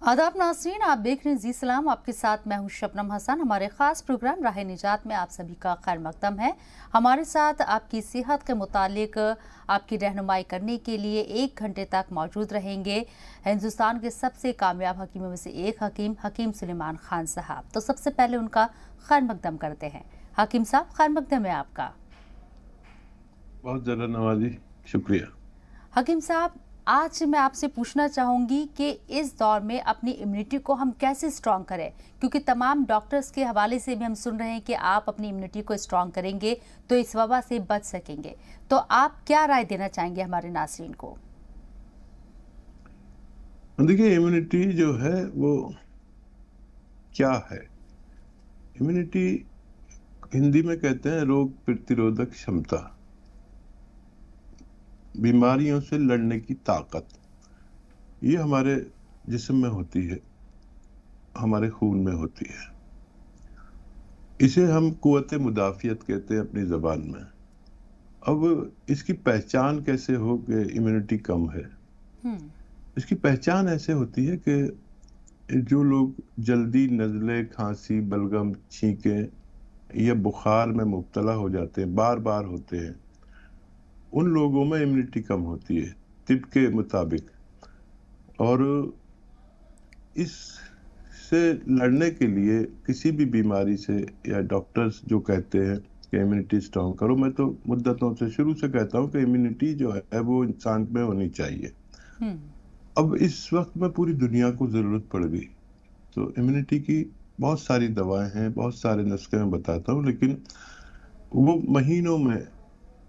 आदाब नाज़रीन, आप देख रहे हैं जी सलाम। आपके साथ मैं हूं शबनम हसन। हमारे ख़ास प्रोग्राम राह निजात में आप सभी का खैर मकदम है। हमारे साथ आपकी सेहत के मुतालिक आपकी रहनुमाई करने के लिए 1 घंटे तक मौजूद रहेंगे हिंदुस्तान के सबसे कामयाब हकीमों में से एक हकीम सुलेमान खान साहब। तो सबसे पहले उनका खैर मकदम करते हैं। हकीम साहब, खैर मकदम है आपका। बहुत ज़्यादा नवाजी, शुक्रिया। हकीम साहब, आज मैं आपसे पूछना चाहूंगी कि इस दौर में अपनी इम्यूनिटी को हम कैसे स्ट्रॉन्ग करें, क्योंकि तमाम डॉक्टर्स के हवाले से भी हम सुन रहे हैं कि आप अपनी इम्यूनिटी को स्ट्रॉन्ग करेंगे तो इस वबा से बच सकेंगे। तो आप क्या राय देना चाहेंगे हमारे नाज़रीन को? देखिए, इम्यूनिटी जो है वो क्या है? इम्यूनिटी हिंदी में कहते हैं रोग प्रतिरोधक क्षमता, बीमारियों से लड़ने की ताकत। ये हमारे जिस्म में होती है, हमारे खून में होती है। इसे हम कुव्वत मुदाफ़ियत कहते हैं अपनी ज़बान में। अब इसकी पहचान कैसे हो कि इम्यूनिटी कम है? इसकी पहचान ऐसे होती है कि जो लोग जल्दी नज़ले, खांसी, बलगम, छींकें या बुखार में मुब्तला हो जाते हैं, बार बार होते हैं, उन लोगों में इम्यूनिटी कम होती है तिब के मुताबिक। और इससे लड़ने के लिए किसी भी बीमारी से, या डॉक्टर्स जो कहते हैं कि इम्यूनिटी स्ट्रॉन्ग करो, मैं तो मुद्दतों से शुरू से कहता हूँ कि इम्यूनिटी जो है वो इंसान में होनी चाहिए। अब इस वक्त में पूरी दुनिया को ज़रूरत पड़ गई, तो इम्यूनिटी की बहुत सारी दवाएं हैं, बहुत सारे नुस्खे मैं बताता हूँ, लेकिन वो महीनों में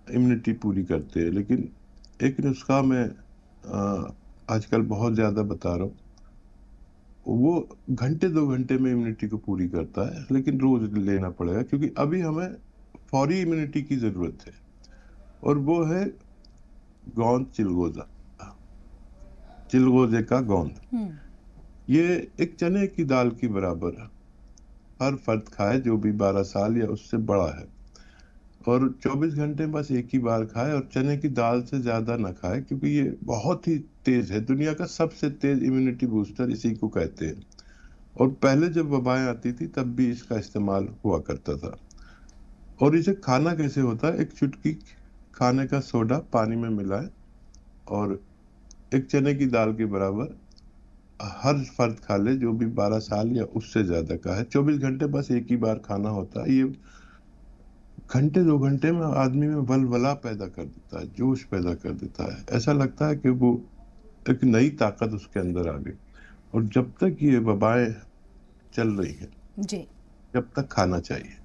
इम्यूनिटी पूरी करते हैं। लेकिन एक नुस्खा मैं आजकल बहुत ज़्यादा बता रहा हूँ, वो घंटे 2 घंटे में इम्यूनिटी को पूरी करता है, लेकिन रोज लेना पड़ेगा, क्योंकि अभी हमें फौरी इम्यूनिटी की ज़रूरत है। और वो है गोंद चिलगोजा, चिलगोजे का गोंद। ये एक चने की दाल की बराबर है। हर फर्द खाए जो भी 12 साल या उससे बड़ा है, और 24 घंटे में बस एक ही बार खाए, और चने की दाल से ज्यादा ना खाए, क्योंकि ये बहुत ही तेज है। दुनिया का सबसे तेज इम्यूनिटी बूस्टर इसी को कहते हैं। और पहले जब वबाएं आती थी तब भी इसका इस्तेमाल हुआ करता था। और इसे खाना कैसे होता है? एक चुटकी खाने का सोडा पानी में मिलाए, और एक चने की दाल के बराबर हर फर्द खा ले जो भी 12 साल या उससे ज्यादा का है। 24 घंटे बस एक ही बार खाना होता है। ये घंटे 2 घंटे में आदमी में वलवला पैदा कर देता है, जोश पैदा कर देता है। ऐसा लगता है कि वो एक नई ताकत उसके अंदर आ गई। और जब तक ये वबाएं चल रही हैं जी, जब तक खाना चाहिए।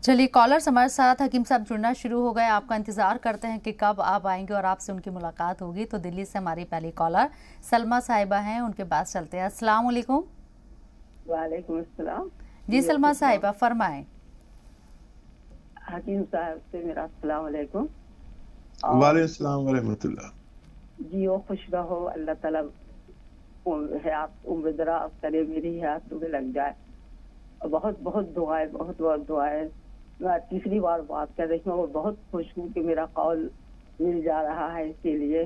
चलिए, कॉलर्स हमारे साथ हकीम साहब जुड़ना शुरू हो गए। आपका इंतजार करते हैं कि कब आप आएंगे और आपसे उनकी मुलाकात होगी। तो दिल्ली से हमारी पहली कॉलर सलमा साहिबा हैं, उनके पास चलते हैं। अस्सलाम वालेकुम। वालेकुम अस्सलाम। जी सलमा साहिबा, फरमाएं। हकीम साहब से मेरा अस्सलाम वालेकुम। वालेकुम अस्सलाम व रहमतुल्लाह। जियो, खुश रहो, अल्लाह ताला उम्र दराज करे, मेरी हयात तुम्हें लग जाए। बहुत बहुत दुआएं, बहुत बहुत दुआएं। मैं तीसरी बार बात कर रही हूँ और बहुत खुश हूँ कि मेरा कॉल मिल जा रहा है। इसीलिए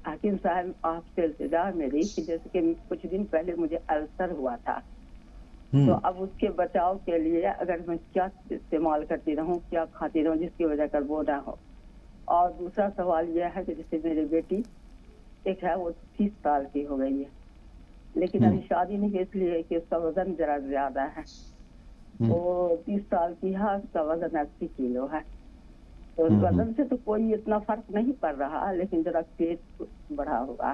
हकीम साहब, आपसे इल्तिजा मेरी कि जैसे कि कुछ दिन पहले मुझे अल्सर हुआ था, तो अब उसके बचाव के लिए अगर मैं क्या इस्तेमाल करती रहूं, क्या खाती रहूं जिसकी वजह कर वो ना हो। और दूसरा सवाल यह है कि जैसे मेरी बेटी एक है, वो 30 साल की हो गई है, लेकिन अभी शादी नहीं है, इसलिए कि उसका वजन जरा ज्यादा है। वो 30 साल की है, उसका वजन 80 किलो है। तो वजन से तो कोई इतना फर्क नहीं पड़ रहा, लेकिन जरा पेट बढ़ा हुआ।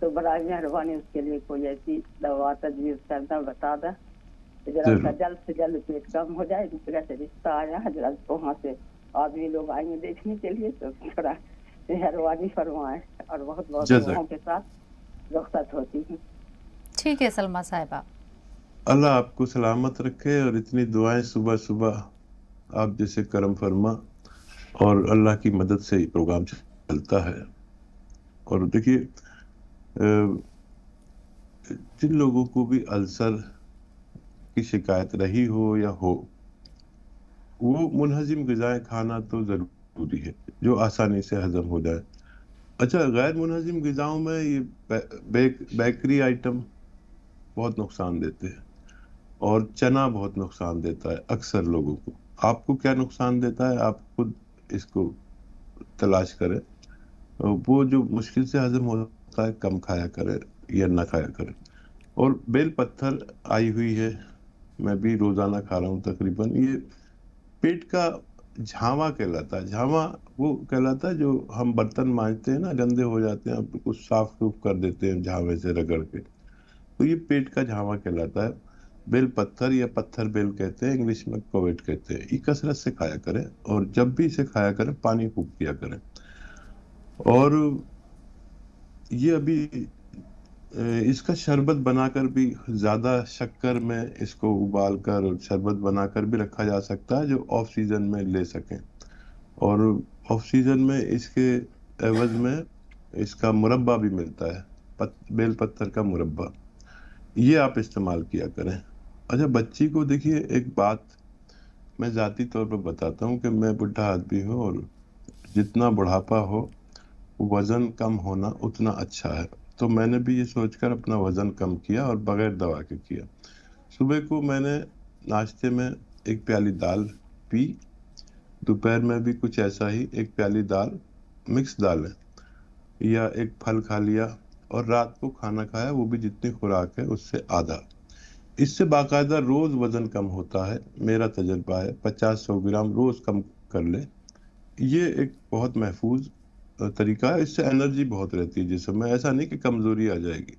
तो बड़ा मेहरबानी, उसके लिए कोई ऐसी दवा तजवीज करना बता दे, जरा जल्द से जल्द पेट कम हो जाए। दूसरा से रिश्ता आया है, जरा वहाँ से आदमी लोग आएंगे देखने के लिए, तो थोड़ा मेहरबानी फरमाए। और बहुत बहुत दुआओं के साथ रुखसत होती हूँ। ठीक है सलमा साहिबा, अल्लाह आपको सलामत रखे, और इतनी दुआएं सुबह सुबह आप जैसे करम फरमा, और अल्लाह की मदद से ही प्रोग्राम चलता है। और देखिए, जिन लोगों को भी अल्सर की शिकायत रही हो या हो, वो मुनहजिम ग़िज़ाएं खाना तो ज़रूरी है जो आसानी से हजम हो जाए। अच्छा, गैर मुनहजिम ग़िज़ाओं में ये बेकरी आइटम बहुत नुकसान देते हैं, और चना बहुत नुकसान देता है अक्सर लोगों को। आपको क्या नुकसान देता है, आप खुद इसको तलाश करें। वो जो मुश्किल से हजम होता है कम खाया करें या ना खाया करें। और बेल पत्थर आई हुई है, मैं भी रोजाना खा रहा हूँ तकरीबन। ये पेट का झावा कहलाता है। झावा वो कहलाता है जो हम बर्तन मांजते हैं ना, गंदे हो जाते हैं, अब कुछ साफ सूफ कर देते हैं झावे से रगड़ के, तो ये पेट का झावा कहलाता है। बेल पत्थर या पत्थर बेल कहते हैं, इंग्लिश में कोवेट कहते हैं। ये कसरत से खाया करें, और जब भी इसे खाया करें पानी खूब पिया करें। और ये अभी इसका शरबत बनाकर भी, ज्यादा शक्कर में इसको उबाल कर शरबत बनाकर भी रखा जा सकता है, जो ऑफ सीजन में ले सकें। और ऑफ सीजन में इसके एवज में इसका मुरब्बा भी मिलता है, बेल पत्थर का मुरब्बा, ये आप इस्तेमाल किया करें। अच्छा, बच्ची को देखिए, एक बात मैं जाती तौर पर बताता हूँ कि मैं बुढ़ा आदमी हूँ, और जितना बुढ़ापा हो वजन कम होना उतना अच्छा है। तो मैंने भी ये सोचकर अपना वजन कम किया, और बगैर दवा के किया। सुबह को मैंने नाश्ते में एक प्याली दाल पी, दोपहर में भी कुछ ऐसा ही, एक प्याली दाल, मिक्स दाल है, या एक फल खा लिया, और रात को खाना खाया, वो भी जितनी खुराक है उससे आधा। इससे बाकायदा रोज वजन कम होता है, मेरा तजर्बा है। 50-100 ग्राम रोज कम कर ले, ये एक बहुत महफूज तरीका है। इससे एनर्जी बहुत रहती है जिसमें, ऐसा नहीं कि कमजोरी आ जाएगी।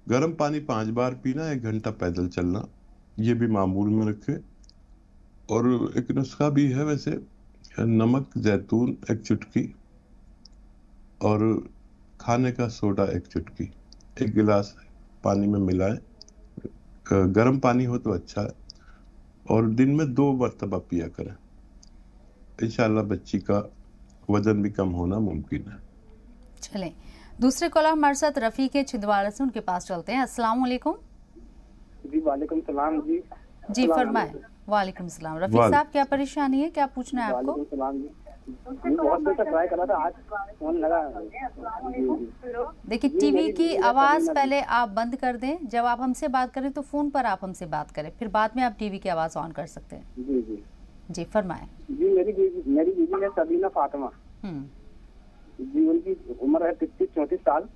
गर्म पानी 5 बार पीना, 1 घंटा पैदल चलना, ये भी मामूल में रखे। और एक नुस्खा भी है वैसे, नमक जैतून 1 चुटकी, और खाने का सोडा 1 चुटकी, 1 गिलास पानी में मिलाएं। गर्म पानी हो तो अच्छा है, और दिन में 2 मरतबा पिया करें। इंशाल्लाह बच्ची का वजन भी कम होना मुमकिन है। चलें, दूसरे कॉलर हमारे साथ रफी के छिंदवाड़ा से, उनके पास चलते हैं। अस्सलाम वालेकुम। जी वालेकुम सलाम जी। जी फरमाएं। वालेकुम सलाम। रफी साहब, क्या परेशानी है, क्या पूछना है आपको? वालेकुम सलाम जी। बहुत देर तक ट्राई करा था, आज फोन लगा। देखिए, टीवी की आवाज पहले आप बंद कर दें। जब आप हमसे बात करें तो फोन पर आप हमसे बात करें, फिर बाद में आप टीवी की आवाज ऑन कर सकते हैं। जी जी जी फरमाएं। जी, मेरी बीवी है सबीना फातिमा जी। उनकी उम्र है 33-34 साल।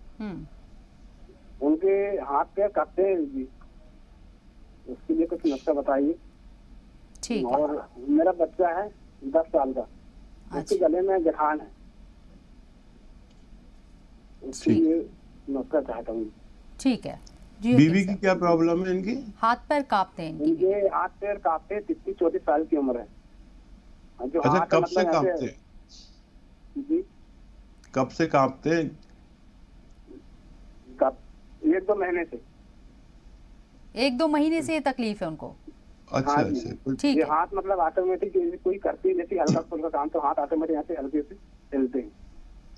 उनके हाथ पे कांपते हैं जी, उसके लिए कुछ नुस्खा बताइए। ठीक है। और मेरा बच्चा है 10 साल का, उसके गले में गठान है, उसके लिए नुस्खा चाहता हूँ। ठीक है जी। बीवी की क्या प्रॉब्लम है इनकी? हाथ पैर कांपते हैं इनके हाथ पैर कांपते हैं। 33-34 साल की उम्र है। जो अच्छा, कब से कांपते हैं जी? कब से कांपते हैं? 1-2 महीने से। 1-2 महीने से ये तकलीफ है उनको? अच्छा, हाँ अच्छा, ठीक है। हाथ मतलब ऑटोमेटिक कोई करती है, जैसे हल्का फुल्का काम तो हाथ ऑटोमेटिक ऐसे हल्के से चलते हैं।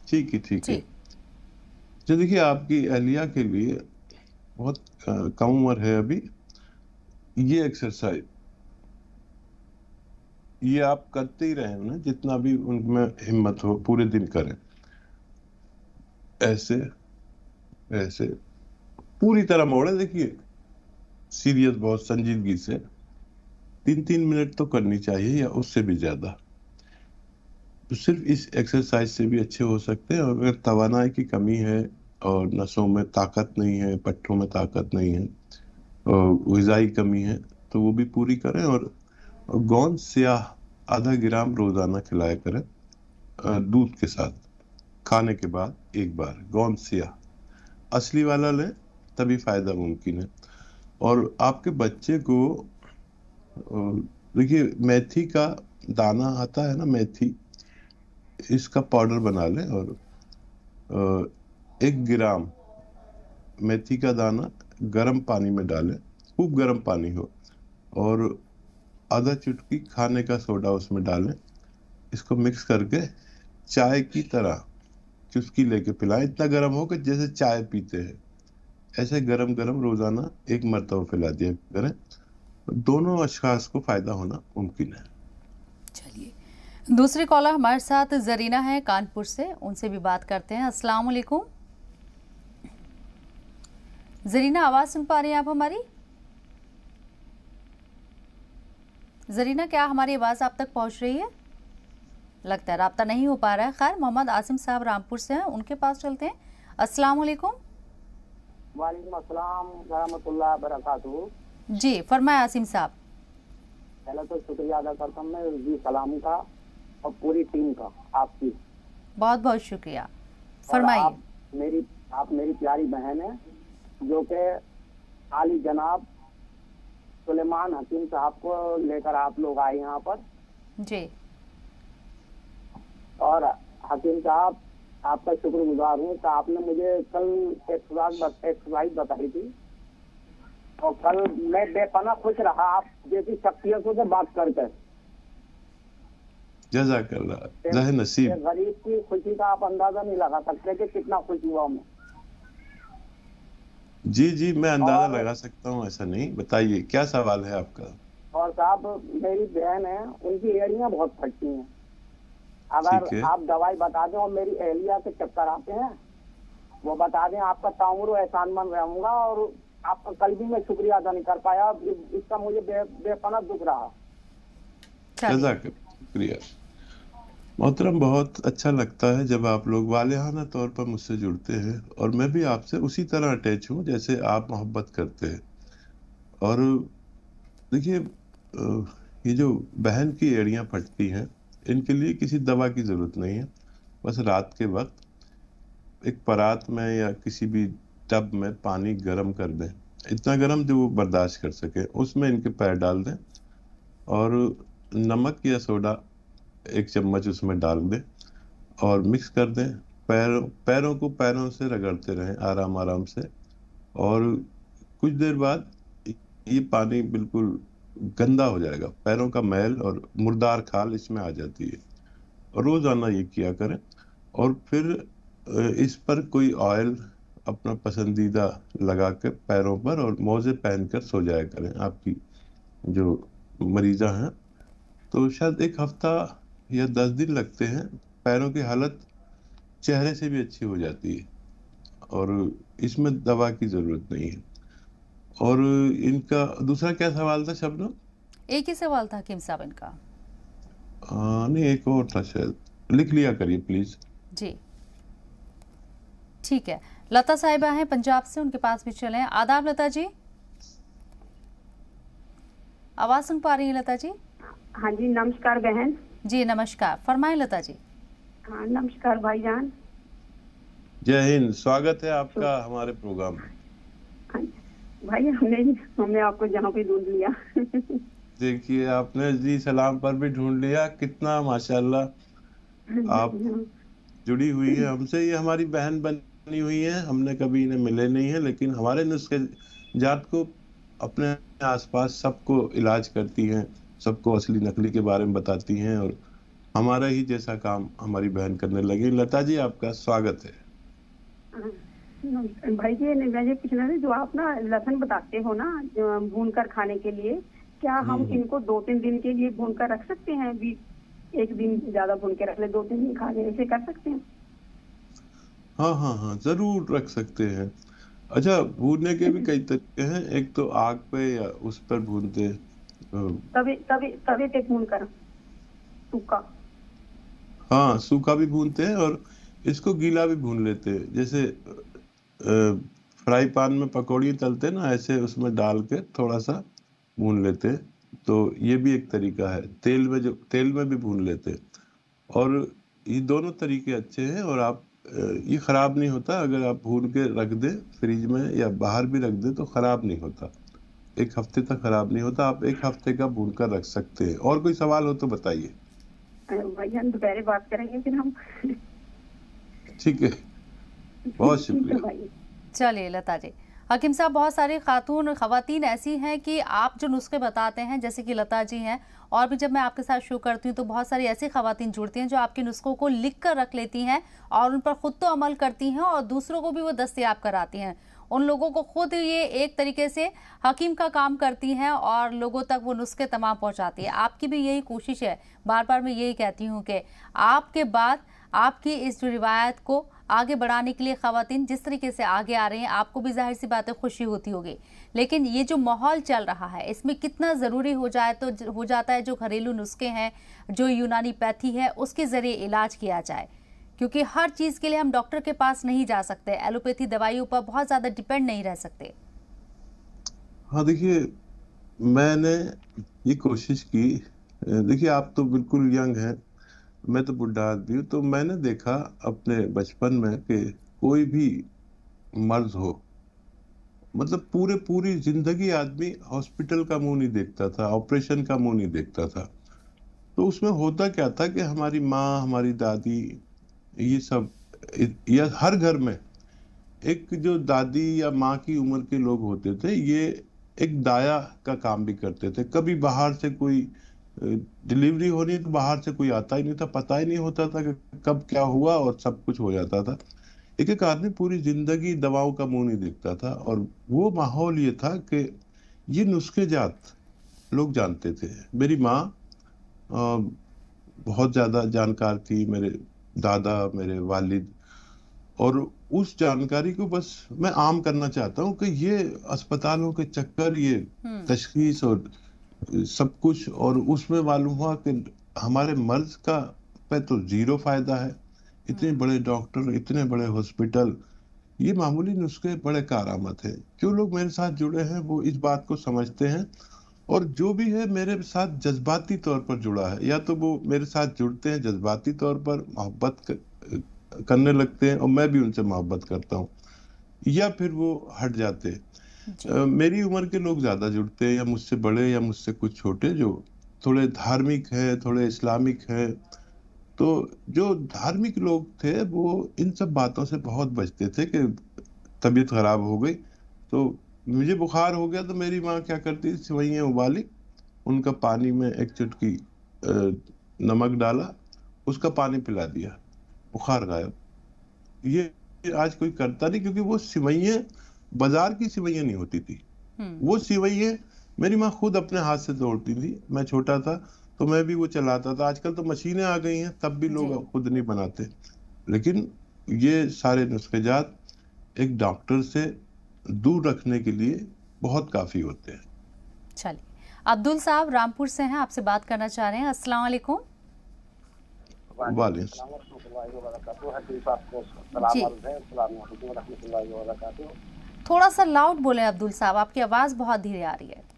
ठीक है, ठीक है। जो देखिए, आपकी अहलिया के लिए बहुत कम उम्र है अभी, ये एक्सरसाइज ये आप करते ही रहे ना, जितना भी उनमें हिम्मत हो पूरे दिन करें। ऐसे ऐसे पूरी तरह मोड़े, देखिए सीरियस, बहुत संजीदगी से 3-3 मिनट तो करनी चाहिए, या उससे भी ज्यादा। तो सिर्फ इस एक्सरसाइज से भी अच्छे हो सकते हैं। और अगर तवानाई की कमी है, और नसों में ताकत नहीं है, पट्टों में ताकत नहीं है, और ग़िज़ाई कमी है, तो वो भी पूरी करें। और गोंद स्याह आधा ग्राम रोजाना खिलाया करें, दूध के साथ, खाने के बाद 1 बार। गोंद स्याह असली वाला लें, तभी फायदा मुमकिन है। और आपके बच्चे को देखिए, मेथी का दाना आता है ना, मेथी, इसका पाउडर बना लें, और 1 ग्राम मेथी का दाना गर्म पानी में डालें, खूब गर्म पानी हो, और आधा चुटकी खाने का सोडा उसमें डालें। इसको मिक्स करके चाय की तरह चुस्की लेके पिलाएं। इतना गर्म हो कि जैसे चाय पीते हैं, ऐसे गरम गरम रोजाना 1 मरतबा पिला दिया करें। दोनों अशखास को फायदा होना मुमकिन है। चलिए, दूसरी कॉलर हमारे साथ जरीना है कानपुर से, उनसे भी बात करते हैं। अस्सलाम वालेकुम। जरीना, आवाज सुन पा रही हैं आप हमारी? जरीना, क्या हमारी आवाज आप तक पहुंच रही है? लगता है राब्ता नहीं हो पा रहा है। खैर, मोहम्मद आसिम साहब रामपुर से हैं, उनके पास चलते हैं। अस्सलाम वालेकुम। वालेकुम अस्सलाम रहमतुल्लाह बरकातहू। जी फरमाए आसिम साहब। पहले तो शुक्रिया अदा करता हूँ मैं जी सलाम का और पूरी टीम का, आपकी बहुत बहुत शुक्रिया। फरमाइए। आप मेरी प्यारी बहन है जो कि आली जनाब सुलेमान हकीम साहब को लेकर आप लोग आए यहाँ पर। जी। और हकीम साहब, आपका शुक्रगुजार हूँ कि आपने मुझे कल एक्सरसाइज बताई थी और कल मैं बेपना खुश रहा आप जैसी शख्सियतों से बात करके। जज़ाकल्लाह, नसीब। गरीब की खुशी का आप अंदाजा नहीं लगा सकते कि कितना खुश हुआ मैं। जी मैं अंदाजा लगा सकता हूँ, ऐसा नहीं। बताइए क्या सवाल है आपका? और साहब, मेरी बहन है, उनकी एड़ियाँ बहुत फटती हैं। अगर आप दवाई बता दें, और मेरी एहलिया के चक्कर आते हैं, वो बता दें, आपका ताउम्र एहसानमंद रहूंगा। और आपका कल भी मैं शुक्रिया अदा नहीं कर पाया, इसका मुझे बेपना दुख रहा। शुक्रिया मोहतरम, बहुत अच्छा लगता है जब आप लोग वालिहाना तौर पर मुझसे जुड़ते हैं, और मैं भी आपसे उसी तरह अटैच हूँ जैसे आप मोहब्बत करते हैं। और देखिए, ये जो बहन की एड़ियाँ फटती हैं, इनके लिए किसी दवा की ज़रूरत नहीं है। बस रात के वक्त एक परात में या किसी भी टब में पानी गर्म कर दें, इतना गर्म जो वो बर्दाश्त कर सके, उसमें इनके पैर डाल दें और नमक या सोडा 1 चम्मच उसमें डाल दें और मिक्स कर दें। पैरों को पैरों से रगड़ते रहें आराम आराम से, और कुछ देर बाद ये पानी बिल्कुल गंदा हो जाएगा। पैरों का मैल और मुर्दार खाल इसमें आ जाती है। और रोजाना ये किया करें। और फिर इस पर कोई ऑयल अपना पसंदीदा लगा के पैरों पर और मोजे पहनकर सो जाया करें। आपकी जो मरीजा हैं तो शायद 1 हफ्ता या 10 दिन लगते हैं, पैरों की हालत चेहरे से भी अच्छी हो जाती है और इसमें दवा की जरूरत नहीं है। और इनका दूसरा क्या सवाल था शबनम? एक ही सवाल था हकीम साहब इनका। नहीं, एक और था शायद, लिख लिया करिए प्लीज। जी ठीक है। लता साहिबा हैं पंजाब से, उनके पास भी चलें। आदाब लता जी, आवाज सुन पा रही है लता जी? हाँ जी, नमस्कार बहन। जी नमस्कार, फरमाएं लता जी। हाँ नमस्कार भाईजान। जय हिंद, स्वागत है आपका हमारे प्रोग्राम में। भाई हमने आपको जहाँ पे ढूंढ लिया। देखिए, आपने जी सलाम पर भी ढूंढ लिया, कितना माशाल्लाह आप जुड़ी हुई है हमसे। ये हमारी बहन बनी हुई है, हमने कभी इन्हें मिले नहीं है, लेकिन हमारे नुस्खे जात को अपने आसपास सबको इलाज करती हैं, सबको असली नकली के बारे में बताती हैं, और हमारा ही जैसा काम हमारी बहन करने लगी। लता जी, आपका स्वागत है। भाई जी, मैं ये पूछना था, जो आप ना लहसुन बताते हो ना भून कर खाने के लिए, क्या हम इनको 2-3 दिन के लिए भून कर रख सकते हैं? 1 दिन ज्यादा भून के रख ले, 2-3 दिन खा ले, ऐसे कर सकते हैं? हाँ, जरूर रख सकते हैं। अच्छा, भूनने के भी कई तरीके हैं। एक तो आग पे या उस पर भूनते, तवे पे भून कर सूखा। हाँ, सूखा भी भूनते हैं और इसको गीला भी भून लेते हैं। जैसे फ्राई पैन में पकौड़ी तलते हैं ना, ऐसे उसमें डाल के थोड़ा सा भून लेते हैं। तो ये भी एक तरीका है। तेल में भी भून लेते हैं। और ये दोनों तरीके अच्छे हैं, और आप ये खराब नहीं होता। अगर आप भून के रख दें फ्रिज में या बाहर भी रख दें तो खराब नहीं होता। 1 हफ्ते तक खराब नहीं होता। आप 1 हफ्ते का भून कर रख सकते हैं। और कोई सवाल हो तो बताइए। भैया दोपहर बात करेंगे फिर हम। ठीक है, बहुत शुक्रिया। चलिए लता जी। हकीम साहब, बहुत सारी खवातीन ऐसी हैं कि आप जो नुस्खे बताते हैं, जैसे कि लता जी हैं, और भी जब मैं आपके साथ शो करती हूँ तो बहुत सारी ऐसी खवातीन जुड़ती हैं जो आपके नुस्खों को लिख कर रख लेती हैं और उन पर खुद तो अमल करती हैं और दूसरों को भी वो दस्तयाब कराती हैं। उन लोगों को खुद ये एक तरीके से हकीम का काम करती हैं और लोगों तक वो नुस्खे तमाम पहुंचाती है। आपकी भी यही कोशिश है। बार बार मैं यही कहती हूँ कि आपके बाद आपकी इस जो रिवायत को आगे बढ़ाने के लिए ख़वातीन जिस तरीके से आगे आ रहे हैं, आपको भी जाहिर सी बात है खुशी होती होगी, लेकिन ये जो माहौल चल रहा है इसमें कितना ज़रूरी हो जाए तो हो जाता है जो घरेलू नुस्खे हैं, जो यूनानी पैथी है, उसके ज़रिए इलाज किया जाए, क्योंकि हर चीज़ के लिए हम डॉक्टर के पास नहीं जा सकते, एलोपैथी दवाइयों पर बहुत ज़्यादा डिपेंड नहीं रह सकते। हाँ देखिए, मैंने ये कोशिश की। देखिए आप तो बिल्कुल यंग हैं, मैं तो बुढ़ा आदमी हूँ, तो मैंने देखा अपने बचपन में कि कोई भी मर्ज हो, मतलब पूरी जिंदगी आदमी हॉस्पिटल का मुंह नहीं देखता था, ऑपरेशन का मुंह नहीं देखता था। तो उसमें होता क्या था कि हमारी माँ, हमारी दादी, ये सब, या हर घर में एक जो दादी या माँ की उम्र के लोग होते थे, ये एक दाया का काम भी करते थे। कभी बाहर से कोई डिलीवरी होनी तो बाहर से कोई आता ही नहीं था, पता ही नहीं होता था कि कब क्या हुआ, और सब कुछ हो जाता था। एक एक आदमी पूरी जिंदगी दवाओं का मुंह नहीं देखता था, और वो माहौल ये था कि ये नुस्खे जात लोग जानते थे। मेरी माँ बहुत ज्यादा जानकार थी, मेरे दादा, मेरे वालिद, और उस जानकारी को बस मैं आम करना चाहता हूँ कि ये अस्पतालों के चक्कर, ये तशखीस और सब कुछ, और उसमें मालूम हुआ कि हमारे मर्ज का पे तो जीरो फायदा है। इतने बड़े डॉक्टर, इतने बड़े हॉस्पिटल, ये मामूली नुस्खे बड़े कारआमद है। जो लोग मेरे साथ जुड़े हैं वो इस बात को समझते हैं, और जो भी है मेरे साथ जज्बाती तौर पर जुड़ा है, या तो वो मेरे साथ जुड़ते हैं जज्बाती तौर पर, मोहब्बत करने लगते हैं और मैं भी उनसे मोहब्बत करता हूँ, या फिर वो हट जाते हैं। मेरी उम्र के लोग ज्यादा जुड़ते हैं, या मुझसे बड़े या मुझसे कुछ छोटे, जो थोड़े धार्मिक हैं, थोड़े इस्लामिक हैं। तो जो धार्मिक लोग थे वो इन सब बातों से बहुत बचते थे कि तबीयत खराब हो गई तो मुझे बुखार हो गया तो मेरी माँ क्या करती थी, सेवइयाँ उबाली, उनका पानी में एक चुटकी नमक डाला, उसका पानी पिला दिया, बुखार गायब। ये आज कोई करता नहीं, क्योंकि वो सिवइयाँ बाजार की सिवइयाँ नहीं होती थी। वो सिवइयाँ मेरी माँ खुद अपने हाथ से तोड़ती थी। मैं छोटा था तो मैं भी वो चलाता था। आजकल तो मशीनें आ गई हैं, तब भी लोग खुद नहीं बनाते। लेकिन ये सारे नुस्खेजात एक डॉक्टर से दूर रखने के लिए बहुत काफी होते हैं। चलिए, अब्दुल साहब रामपुर से हैं, आपसे बात करना चाह रहे हैं। अस्सलाम वालेकुम। थोड़ा सा लाउड बोले अब्दुल साहब, आपकी आवाज बहुत धीरे आ रही है।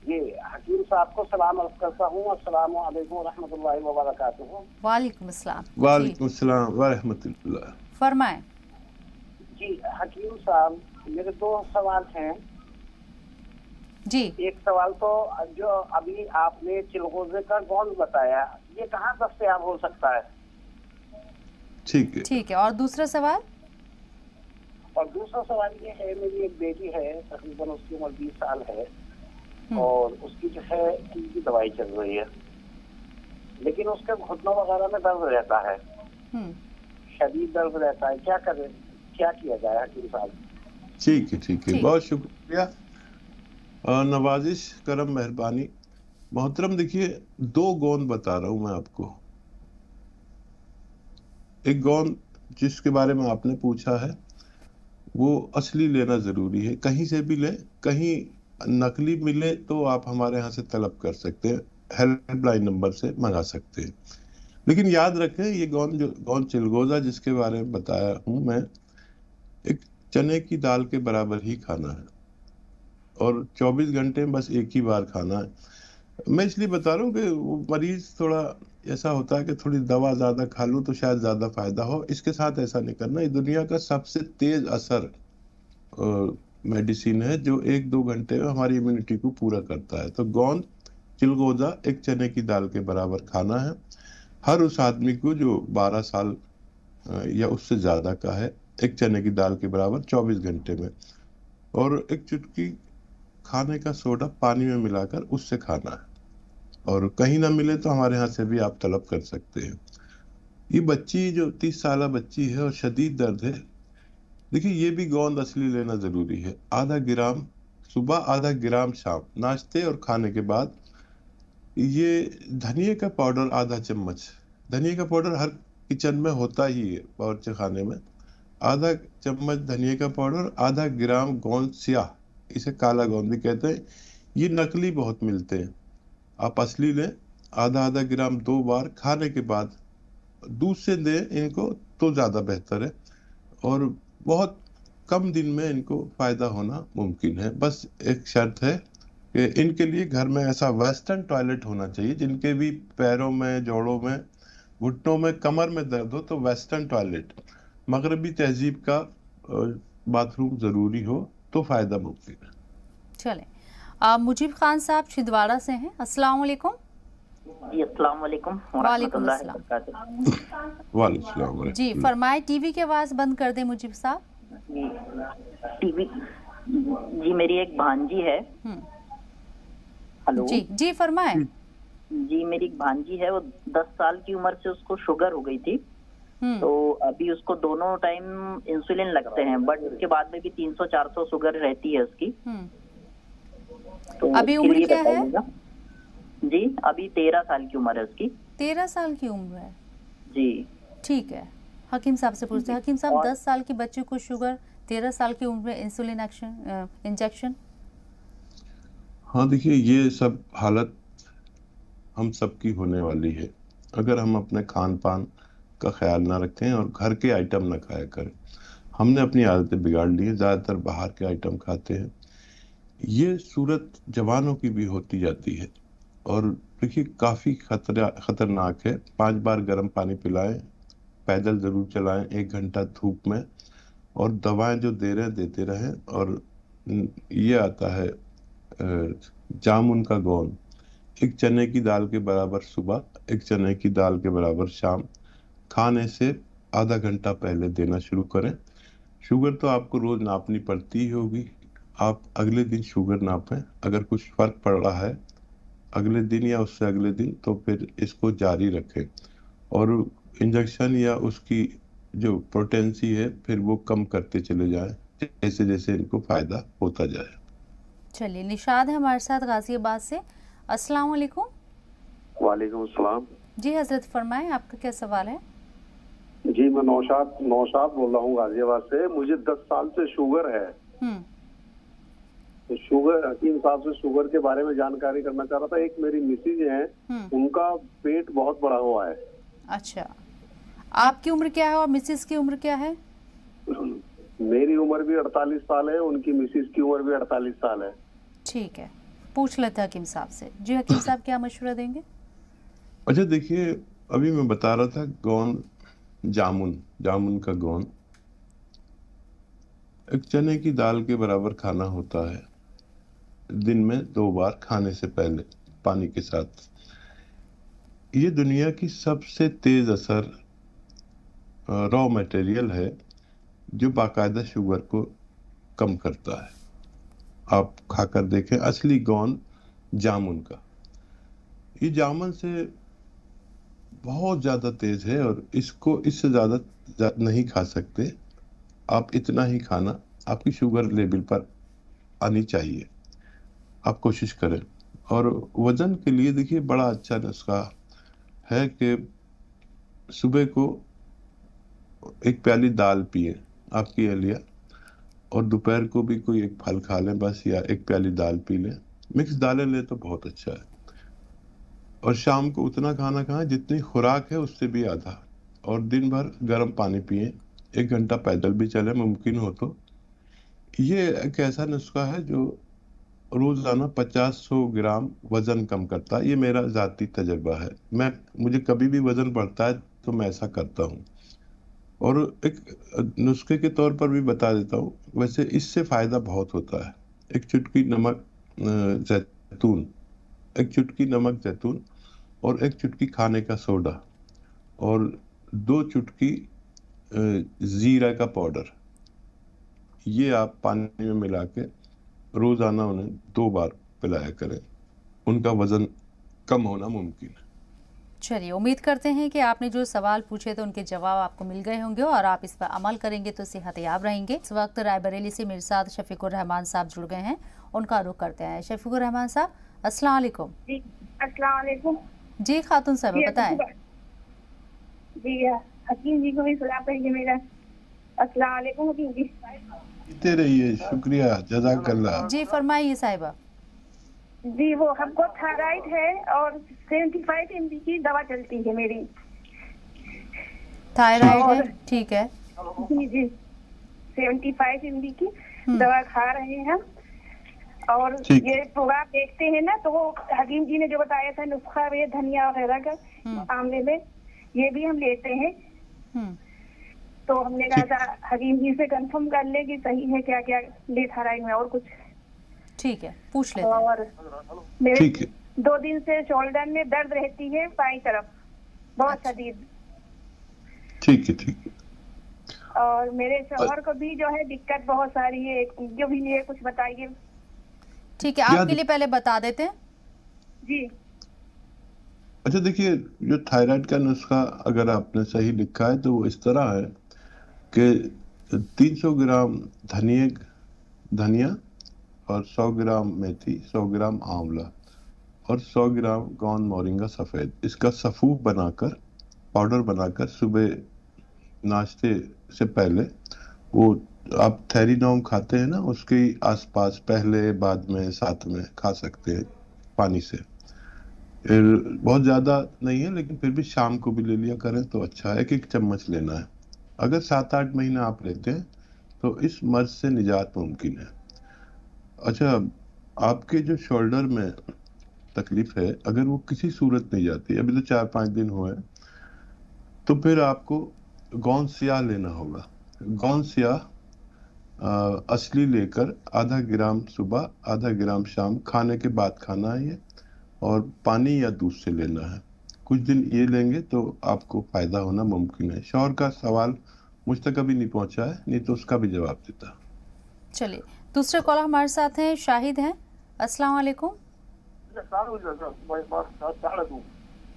जी, हकीम साहब को सलाम अर्ज़ करता हूँ। अस्सलाम वालेकुम व रहमतुल्लाहि व बरकातुहू। वालेकुम अस्सलाम। वालेकुम अस्सलाम व रहमतुल्लाह। फरमाएं। जी हकीम साहब, मेरे दो सवाल हैं जी। एक सवाल तो जो अभी आपने चिलगोजे का गोंद बताया, ये कहाँ दस्तयाब हो सकता है? ठीक है, ठीक है। और दूसरा सवाल? और दूसरा सवाल ये है, मेरी एक बेटी है, तकरीबन उसकी उम्र 20 साल है, और उसकी जो है की दवाई चल रही है, लेकिन उसके घुटनों वगैरह में दर्द रहता है, शदीद दर्द रहता है। क्या करें, क्या किया जाए हकीम साहब? ठीक है, ठीक है, बहुत शुक्रिया, नवाजिश, करम, मेहरबानी। मोहतरम देखिए, दो गोंद बता रहा हूं मैं आपको। एक गोंद जिसके बारे में आपने पूछा है वो असली लेना जरूरी है, कहीं से भी ले, कहीं नकली मिले तो आप हमारे यहाँ से तलब कर सकते हैं, हेल्पलाइन नंबर से मंगा सकते हैं। लेकिन याद रखें, ये गोंद चिलगोजा जिसके बारे में बताया हूं मैं, एक चने की दाल के बराबर ही खाना है, और 24 घंटे में बस एक ही बार खाना है। मैं इसलिए बता रहा हूँ कि वो मरीज थोड़ा ऐसा होता है कि थोड़ी दवा ज्यादा खा लूं तो शायद ज्यादा फायदा हो, इसके साथ ऐसा नहीं करना। ये दुनिया का सबसे तेज असर मेडिसिन है जो 1-2 घंटे में हमारी इम्यूनिटी को पूरा करता है। तो गोंद चिलगोजा एक चने की दाल के बराबर खाना है हर उस आदमी को जो 12 साल या उससे ज्यादा का है, एक चने की दाल के बराबर 24 घंटे में, और एक चुटकी खाने का सोडा पानी में मिलाकर उससे खाना है। और कहीं ना मिले तो हमारे यहाँ से भी आप तलब कर सकते हैं। ये बच्ची जो 30 साल बच्ची है और शदीद दर्द है, देखिए ये भी गोंद असली लेना जरूरी है। आधा ग्राम सुबह, आधा ग्राम शाम, नाश्ते और खाने के बाद। ये धनिया का पाउडर आधा चम्मच। धनिया का पाउडर हर किचन में होता ही है, बावर्ची खाने में। आधा चम्मच धनिया का पाउडर, आधा ग्राम गोंद स्याह, इसे काला गोंद भी कहते हैं। ये नकली बहुत मिलते हैं, आप असली लें। आधा आधा ग्राम 2 बार खाने के बाद दूध से दें इनको तो ज्यादा बेहतर है। और बहुत कम दिन में इनको फायदा होना मुमकिन है। बस एक शर्त है कि इनके लिए घर में ऐसा वेस्टर्न टॉयलेट होना चाहिए। जिनके भी पैरों में, जोड़ों में, घुटनों में, कमर में दर्द हो तो वेस्टर्न टॉयलेट, मगरबी तहजीब का बाथरूम जरूरी हो तो फायदा मुमकिन है। चले, मुजीब खान साहब छिंदवाड़ा से हैं। अस्सलाम वालेकुम। जी अस्सलाम वालेकुम। वालेकुम अस्सलाम। वालेकुम अस्सलाम। जी फरमाए, टीवी की आवाज बंद कर दे मुजीब साहब। टीवी जी, मेरी एक भांजी है। हेलो जी जी फरमाए। जी मेरी एक भांजी है, वो 10 साल की उम्र से उसको शुगर हो गई थी। तो अभी उसको दोनों टाइम इंसुलिन लगते हैं, बट उसके बाद में भी 300-400 शुगर रहती है उसकी। तो अभी उम्र क्या है? जी अभी 13 साल की उम्र है उसकी। 13 साल की उम्र है जी। ठीक है, हकीम साहब से पूछते हैं। हकीम साहब, 10 साल की बच्चे को शुगर, 13 साल की उम्र में इंसुलिन इंजेक्शन। हाँ देखिए, ये सब हालत हम सबकी होने वाली है अगर हम अपने खान पान का ख्याल ना रखें और घर के आइटम ना खाया करें। हमने अपनी आदतें बिगाड़ ली हैं, ज्यादातर बाहर के आइटम खाते हैं। ये सूरत जवानों की भी होती जाती है और देखिए काफी खतरनाक है। 5 बार गर्म पानी पिलाएं, पैदल जरूर चलाएं 1 घंटा धूप में, और दवाएं जो दे रहे हैं देते रहें। और ये आता है जामुन का गोंद, 1 चने की दाल के बराबर सुबह, 1 चने की दाल के बराबर शाम, खाने से आधा घंटा पहले देना शुरू करें। शुगर तो आपको रोज नापनी पड़ती ही होगी, आप अगले दिन शुगर नापें। अगर कुछ फर्क पड़ रहा है अगले दिन या उससे अगले दिन, तो फिर इसको जारी रखें और इंजेक्शन या उसकी जो पोटेंसी है फिर वो कम करते चले जाएं जैसे जैसे इनको फायदा होता जाए। चलिए, निशाद है हमारे साथ गाजियाबाद से। अस्सलाम वालेकुम। वालेकुम अस्सलाम। जी हजरत फरमाएं, आपका क्या सवाल है? जी मैं नौशाद बोल रहा हूँ गाजियाबाद से। मुझे 10 साल से शुगर है। तो शुगर, हकीम साहब से शुगर के बारे में जानकारी करना चाह रहा था। एक मेरी मिसेज है, उनका पेट बहुत बड़ा हुआ है। अच्छा, आपकी उम्र क्या है और मिसेज की उम्र क्या है? मेरी उम्र भी 48 साल है, उनकी मिसेज की उम्र भी 48 साल है। ठीक है, पूछ लेते हकीम साहब से। जी हकीम साहब, क्या मशवरा देंगे? अच्छा देखिए, अभी मैं बता रहा था गोंद, जामुन का गोंद 1 चने की दाल के बराबर खाना होता है, दिन में 2 बार खाने से पहले पानी के साथ। ये दुनिया की सबसे तेज असर रॉ मटेरियल है जो बाकायदा शुगर को कम करता है। आप खाकर देखें, असली गोंद जामुन का। ये जामुन से बहुत ज्यादा तेज है और इसको इससे ज्यादा नहीं खा सकते। आप इतना ही खाना, आपकी शुगर लेवल पर आनी चाहिए, आप कोशिश करें। और वजन के लिए देखिए बड़ा अच्छा नुस्खा है कि सुबह को 1 प्याली दाल पिए आपकी अहलिया, और दोपहर को भी कोई 1 फल खा लें बस, या 1 प्याली दाल पी लें। मिक्स दालें लें तो बहुत अच्छा है। और शाम को उतना खाना खाएं जितनी खुराक है उससे भी आधा, और दिन भर गर्म पानी पिए, 1 घंटा पैदल भी चले मुमकिन हो तो। ये एक ऐसा नुस्खा है जो रोजाना 50-100 ग्राम वजन कम करता है। ये मेरा जाती तजर्बा है। मुझे कभी भी वजन बढ़ता है तो मैं ऐसा करता हूँ। और एक नुस्खे के तौर पर भी बता देता हूँ, वैसे इससे फायदा बहुत होता है। 1 चुटकी नमक जैतून, 1 चुटकी नमक जैतून, और 1 चुटकी खाने का सोडा, और 2 चुटकी जीरा का पाउडर, ये आप पानी में मिला के रोजाना उन्हें 2 बार पिलाया करें। उनका वजन कम होना मुमकिन है। चलिए, उम्मीद करते हैं कि आपने जो सवाल पूछे थे उनके जवाब आपको मिल गए होंगे और आप इस पर अमल करेंगे तो सेहतयाब रहेंगे। इस वक्त रायबरेली से मेरे साथ शफीकुर रहमान साहब जुड़ गए हैं, उनका रुख करते हैं। शफीकुर रहमान साहब, अस्सलाम वालेकुम। जी अस्सलाम वालेकुम। जी खातून साहब बताएं। जी हकीम जी को भी सलाम करेंगे मेरा। अस्सलाम वालेकुम हकीम जी। जीते रहिए, शुक्रिया, जज़ाकल्लाह। जी फरमाइए साहिबा। जी वो हमको थायराइड है और 75 mg की दवा चलती है मेरी। थायराइड है, ठीक है। जी जी 75 mg की दवा खा रहे हैं हम। और ये प्रोग्राम देखते हैं ना, तो वो हकीम जी ने जो बताया था नुस्खा, ये धनिया वगैरह का आमले में, ये भी हम लेते हैं। तो हमने कहा था हकीम जी से कंफर्म कर ले कि सही है क्या क्या ले थायराइड में और कुछ। ठीक है, पूछ लेते हैं। और मेरे 2 दिन से शोल्डर में दर्द रहती है बाई तरफ, बहुत शदीद। ठीक है, ठीक है। और मेरे शौहर को भी जो है दिक्कत बहुत सारी है, जो भी है कुछ बताइए। ठीक है, आपके लिए पहले बता देते हैं। जी अच्छा, देखिए, जो थायराइड का नुस्खा अगर आपने सही लिखा है तो वो इस तरह है कि 300 ग्राम धनिया और 100 ग्राम मेथी, 100 ग्राम आंवला और 100 ग्राम गौन मोरिंगा सफ़ेद, इसका सफ़ूफ बनाकर, पाउडर बनाकर सुबह नाश्ते से पहले, वो आप थेरिनॉम खाते हैं ना, उसके आसपास पहले, बाद में, साथ में खा सकते हैं पानी से। बहुत ज़्यादा नहीं है लेकिन फिर भी शाम को भी ले लिया करें तो अच्छा है। 1 चम्मच लेना है। अगर 7-8 महीना आप लेते हैं तो इस मर्ज से निजात मुमकिन है। अच्छा, आपके जो शोल्डर में तकलीफ है, अगर वो किसी सूरत नहीं जाती, अभी तो 4-5 दिन हुए, तो फिर आपको गौन स्याह लेना होगा। गौन स्याह असली लेकर आधा ग्राम सुबह, आधा ग्राम शाम, खाने के बाद खाना है ये, और पानी या दूध से लेना है। कुछ दिन ये लेंगे तो आपको फायदा होना मुमकिन है। शौहर का सवाल मुझ तक अभी नहीं पहुंचा है, नहीं तो उसका भी जवाब देता। चलिए, दूसरे कॉलर हमारे साथ हैं, शाहिद हैं। अस्सलाम वालेकुम।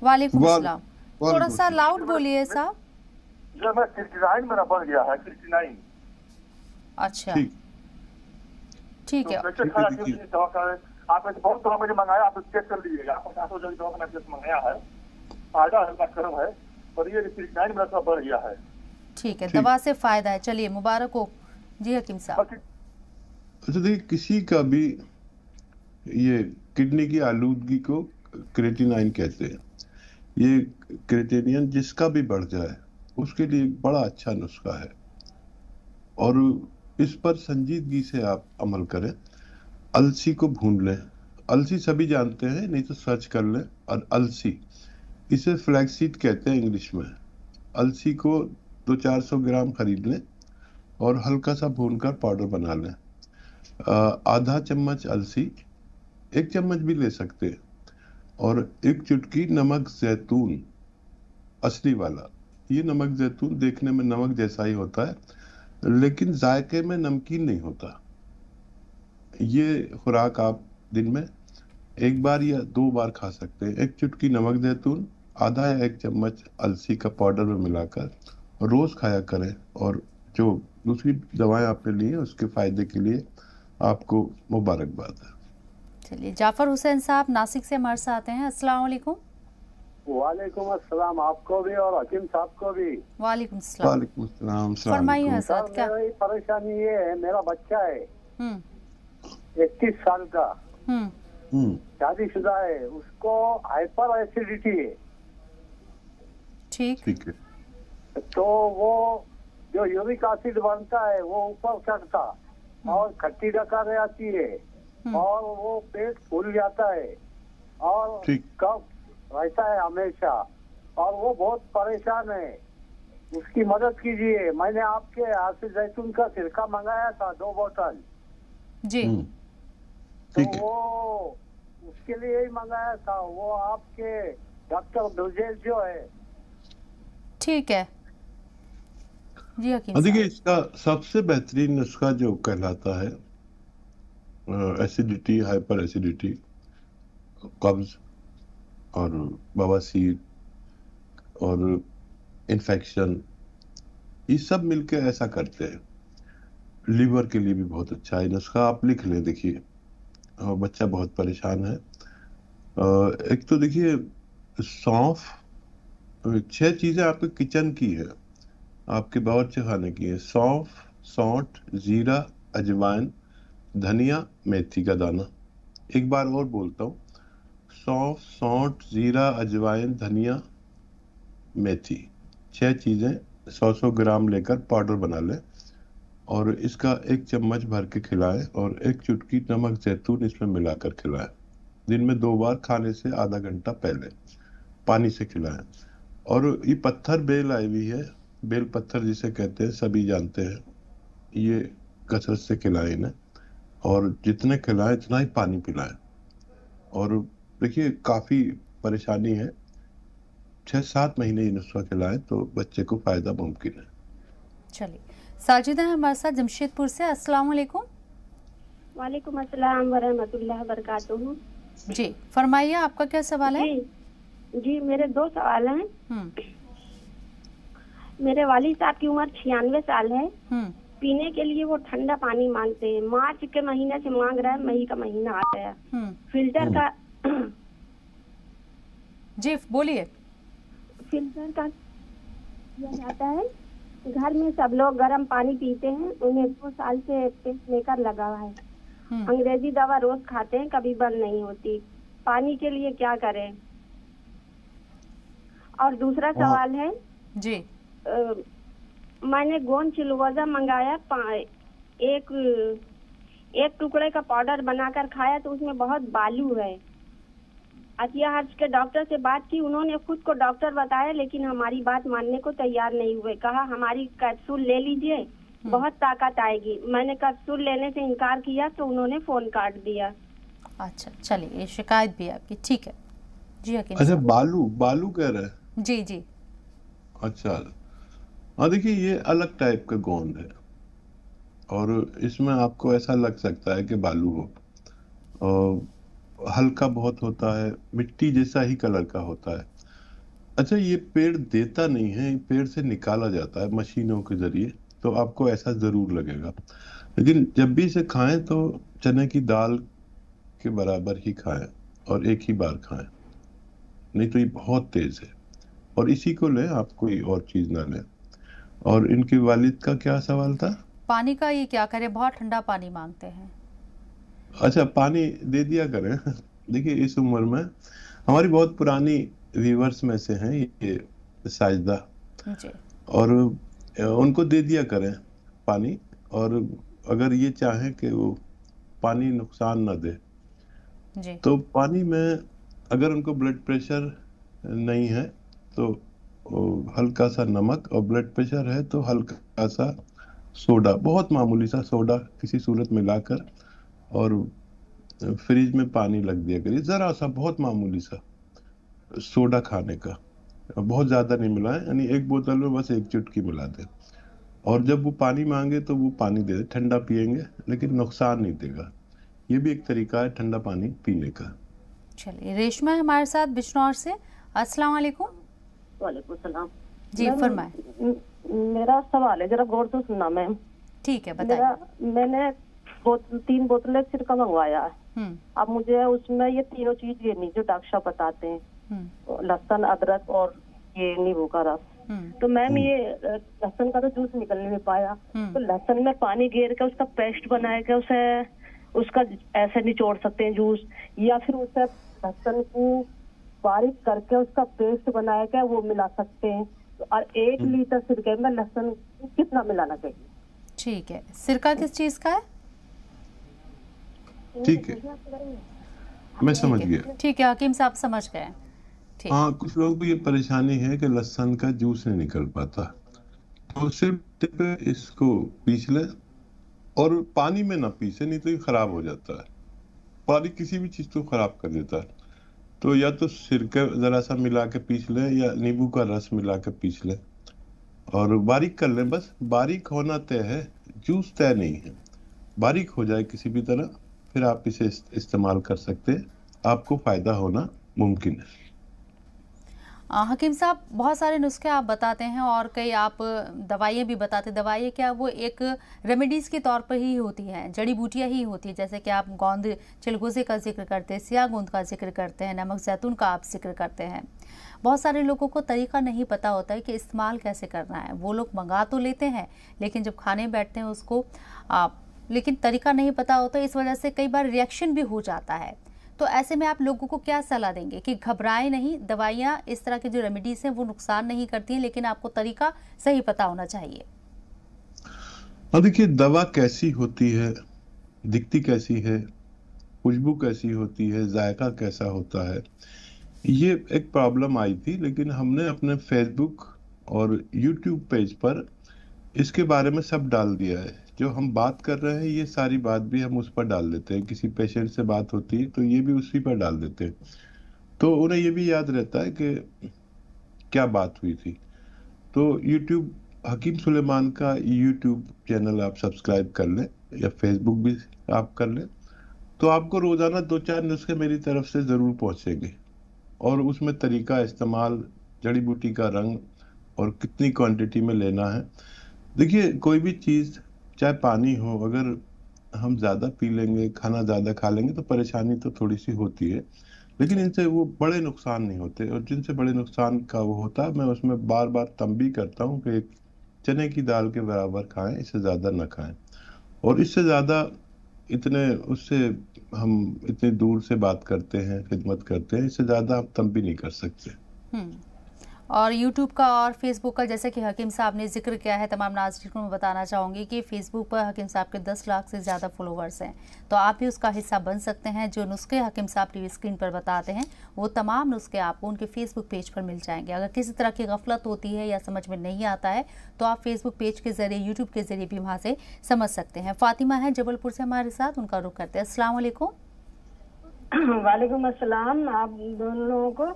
वालेकुम सलाम। थोड़ा सा लाउड बोलिए साहब। मैं क्रिस्टिनाइन मेरा बढ़ गया है, क्रिस्टिनाइन। अच्छा, ठीक है। आपने बहुत दवा मुझे मंगाया, आप चेक कर लीजिएगा। 50 जो दवा मैंने मंगाया है, फायदा हल्का कम है, और ये क्रिस्टिनाइन मेरा थोड़ा बढ़ गया है। ठीक है, दवा से फायदा है। चलिए, मुबारक हो जी हकीम साहब। अच्छा, देखिए, किसी का भी ये किडनी की आलूदगी को क्रेटिनाइन कहते हैं। ये क्रेटिनियन जिसका भी बढ़ जाए उसके लिए एक बड़ा अच्छा नुस्खा है, और इस पर संजीदगी से आप अमल करें। अलसी को भून लें। अलसी सभी जानते हैं, नहीं तो सर्च कर लें। और अलसी, इसे फ्लैक्सीड कहते हैं इंग्लिश में। अलसी को 200-400 ग्राम खरीद लें और हल्का सा भूनकर पाउडर बना लें। आधा चम्मच अलसी, 1 चम्मच भी ले सकते हैं, और 1 चुटकी नमक जैतून, असली वाला। ये नमक जैतून देखने में नमक जैसा ही होता है लेकिन जायके में नमकीन नहीं होता। ये खुराक आप दिन में 1 बार या 2 बार खा सकते हैं। 1 चुटकी नमक जैतून, आधा या 1 चम्मच अलसी का पाउडर में मिलाकर रोज खाया करें। और जो दूसरी दवाएं आपने ली हैं उसके फायदे के लिए आपको मुबारकबाद है। चलिए, जाफर हुसैन साहब नासिक से हमारे साथ हैं। अस्सलाम वालेकुम। वालेकुम अस्सलाम, आपको भी और हकीम साहब को भी। वालेकुम सलाम। वालेकुम सलाम। फरमाइए हज़रत, क्या मेरी परेशानी ये है, मेरा बच्चा है 31 साल का, शादीशुदा है, उसको हाइपर एसिडिटी है। ठीक है। तो वो जो यूरिक एसिड बनता है वो ऊपर चढ़ता और खट्टी डकार आती है और वो पेट फूल जाता है और कफ रहता है हमेशा, और वो बहुत परेशान है। उसकी मदद कीजिए। मैंने आपके यहाँ से जैतून का सिरका मंगाया था 2 बोतल जी। तो वो उसके लिए ही मंगाया था। वो आपके डॉक्टर दुजेल जो है। ठीक है जी हकीम साहब। देखिए, इसका सबसे बेहतरीन नुस्खा जो कहलाता है एसिडिटी, हाइपर एसिडिटी, कब्ज और बवासीर और इन्फेक्शन, ये सब मिलके ऐसा करते हैं। लीवर के लिए भी बहुत अच्छा है नुस्खा, आप लिख लें, देखिए। और बच्चा बहुत परेशान है। एक तो देखिए सौंफ, 6 चीजें आपके किचन की है, आपके बावर्ची खाने की है। सौंफ, सौंठ, जीरा, अजवाइन, धनिया, मेथी का दाना। एक बार और बोलता हूँ, सौंफ, सौंठ, जीरा, अजवाइन, धनिया, मेथी, 6 चीजें 100-100 ग्राम लेकर पाउडर बना लें और इसका 1 चम्मच भर के खिलाएं और 1 चुटकी नमक जैतून इसमें मिलाकर खिलाएं। दिन में 2 बार, खाने से आधा घंटा पहले पानी से खिलाएं। और ये पत्थर बेल आई हुई है, बेल पत्थर जिसे कहते हैं, सभी जानते हैं, ये कसरत से खिलाएं इन्हें, और जितने खिलाएं इतना ही पानी पिलाएं। और देखिए काफी परेशानी है, 6-7 महीने ये नुस्खा खिलाएं तो बच्चे को फायदा मुमकिन है। चलिए, साजिदा है हमारे साथ जमशेदपुर से। अस्सलाम वालेकुम। वालेकुम अस्सलाम व रहमतुल्लाह व बरकातुहू। जी फरमाइए, आपका क्या सवाल है? जी मेरे 2 सवाल हैं। मेरे वाली साहब की उम्र 96 साल है। पीने के लिए वो ठंडा पानी मांगते हैं, मार्च के महीने से मांग रहे हैं, मई का महीना आ गया। फिल्टर का जी बोलिए। फिल्टर का किया जाता है। घर में सब लोग गर्म पानी पीते हैं, उन्हें 2 साल से पेसमेकर लगा हुआ है। अंग्रेजी दवा रोज खाते हैं, कभी बंद नहीं होती। पानी के लिए क्या करें? और दूसरा सवाल है जी, मैंने गोंद चिलगोजा मंगाया, एक टुकड़े का पाउडर बनाकर खाया तो उसमें बहुत बालू है। अतिया हर्ष के डॉक्टर से बात की, उन्होंने खुद को डॉक्टर बताया लेकिन हमारी बात मानने को तैयार नहीं हुए। कहा हमारी कैप्सूल ले लीजिए, बहुत ताकत आएगी। मैंने कैप्सूल लेने से इनकार किया तो उन्होंने फोन काट दिया। अच्छा चलिए, ये शिकायत भी आपकी, ठीक है जी। अच्छा, बालू कह रहे हैं? जी जी। अच्छा, हाँ देखिए ये अलग टाइप का गोंद है और इसमें आपको ऐसा लग सकता है कि बालू हो, और हल्का बहुत होता है, मिट्टी जैसा ही कलर का होता है। अच्छा, ये पेड़ देता नहीं है, पेड़ से निकाला जाता है मशीनों के जरिए, तो आपको ऐसा जरूर लगेगा। लेकिन जब भी इसे खाएं तो चने की दाल के बराबर ही खाएं और एक ही बार खाएं, नहीं तो ये बहुत तेज है। और इसी को लें, आप कोई और चीज ना लें। और इनके वालिद का क्या सवाल था? पानी का ये क्या करे, बहुत ठंडा पानी मांगते हैं। अच्छा, पानी दे दिया करें। देखिए इस उम्र में हमारी बहुत पुरानी व्यूवर्स में से हैं ये साजिदा, और उनको दे दिया करें पानी। और अगर ये चाहें कि वो पानी नुकसान ना दे जी, तो पानी में अगर उनको ब्लड प्रेशर नहीं है तो हल्का सा नमक, और ब्लड प्रेशर है तो हल्का सा सोडा, बहुत मामूली सा सोडा किसी सूरत मिलाकर, और फ्रिज में पानी लग दिया करिए, जरा सा बहुत मामूली सा सोडा खाने का, बहुत ज्यादा नहीं मिलाएं, यानी 1 बोतल में बस 1 चुटकी मिला दें। और जब वो पानी मांगे तो वो पानी दे दे, ठंडा पिएंगे लेकिन नुकसान नहीं देगा। ये भी एक तरीका है ठंडा पानी पीने का। चलिए, रेशमा है हमारे साथ बिजनौर से। अस्सलाम वालेकुम। वालेकुम सलाम जी फरमाएं। मेरा सवाल है, जरा गौर से सुनना मैम। ठीक है, बताइए। मैंने 3 बोतलें सिरका मंगवाया है। अब मुझे उसमें ये तीनों चीज लेनी जो डॉक्टर साहब बताते हैं, लहसुन, अदरक और ये नींबू का रस। तो मैम ये लहसुन का तो जूस निकल नहीं पाया, तो लहसुन में पानी घेर के उसका पेस्ट बना के उसका ऐसे निचोड़ सकते हैं जूस, या फिर उसे लहसुन को बारीक करके उसका पेस्ट बना के वो मिला सकते हैं। और 1 लीटर सिरके में लहसुन कितना मिलाना चाहिए? ठीक है, सिरका किस चीज का है? ठीक है, मैं समझ गया। ठीक है हकीम साहब, समझ गए। हाँ, कुछ लोग भी ये परेशानी है कि लहसुन का जूस नहीं निकल पाता, तो सिर्फ इसको पीस ले, और पानी में ना पीसे, नहीं तो ये खराब हो जाता है। पानी किसी भी चीज को खराब कर देता है। तो या तो सिरका जरा सा मिला के पीस ले, या नींबू का रस मिला के पीस ले और बारीक कर ले। बस बारीक होना तय है, जूस तय नहीं है। बारीक हो जाए किसी भी तरह, फिर आप इसे इस्तेमाल कर सकते हैं, आपको फायदा होना मुमकिन है। हकीम साहब, बहुत सारे नुस्खे आप बताते हैं और कई आप दवाइयाँ भी बताते। दवाइयाँ क्या वो एक रेमेडीज़ के तौर पर ही होती हैं, जड़ी बूटियाँ ही होती हैं, जैसे कि आप गोंद चिलगोज़े का जिक्र करते हैं, सिया गोंद का जिक्र करते हैं, नमक जैतून का आप जिक्र करते हैं। बहुत सारे लोगों को तरीका नहीं पता होता है कि इस्तेमाल कैसे करना है। वो लोग मंगा तो लेते हैं लेकिन जब खाने बैठते हैं उसको लेकिन तरीका नहीं पता होता, इस वजह से कई बार रिएक्शन भी हो जाता है। तो ऐसे में आप लोगों को क्या सलाह देंगे कि घबराएं नहीं, दवाइयाँ इस तरह की जो रेमेडीज हैं वो नुकसान नहीं करती हैं, लेकिन आपको तरीका सही पता होना चाहिए। देखिए, दवा कैसी होती है, दिखती कैसी है, खुशबू कैसी होती है, जायका कैसा होता है, ये एक प्रॉब्लम आई थी। लेकिन हमने अपने फेसबुक और यूट्यूब पेज पर इसके बारे में सब डाल दिया है। जो हम बात कर रहे हैं ये सारी बात भी हम उस पर डाल देते हैं। किसी पेशेंट से बात होती है तो ये भी उसी पर डाल देते हैं, तो उन्हें ये भी याद रहता है कि क्या बात हुई थी। तो यूट्यूब, हकीम सुलेमान का यूट्यूब चैनल आप सब्सक्राइब कर लें या फेसबुक भी आप कर लें, तो आपको रोजाना 2-4 नुस्खे मेरी तरफ से जरूर पहुंचेंगे और उसमें तरीका इस्तेमाल, जड़ी बूटी का रंग और कितनी क्वांटिटी में लेना है। देखिए, कोई भी चीज़, चाहे पानी हो, अगर हम ज़्यादा पी लेंगे, खाना ज़्यादा खा लेंगे तो परेशानी तो थोड़ी सी होती है, लेकिन इनसे वो बड़े नुकसान नहीं होते। और जिनसे बड़े नुकसान का वो होता है, मैं उसमें बार बार तंबीह करता हूँ कि चने की दाल के बराबर खाएं, इससे ज़्यादा ना खाएं। और इससे ज़्यादा उससे हम इतनी दूर से बात करते हैं, खिदमत करते हैं, इससे ज़्यादा हम तंबीह नहीं कर सकते। और YouTube का और फेसबुक का, जैसे कि हकीम साहब ने जिक्र किया है, तमाम नाज़रीन को मैं बताना चाहूँगी कि फेसबुक पर हकीम साहब के 10 लाख से ज़्यादा फॉलोवर्स हैं, तो आप भी उसका हिस्सा बन सकते हैं। जो नुस्खे हकीम साहब टीवी स्क्रीन पर बताते हैं वो तमाम नुस्खे आपको उनके फेसबुक पेज पर मिल जाएंगे। अगर किसी तरह की गफलत होती है या समझ में नहीं आता है तो आप फेसबुक पेज के ज़रिए, यूट्यूब के ज़रिए भी वहाँ से समझ सकते हैं। फातिमा है जबलपुर से हमारे साथ, उनका रुख करते हैं। अस्सलाम वालेकुम। वालेकुम अस्सलाम। आप दोनों को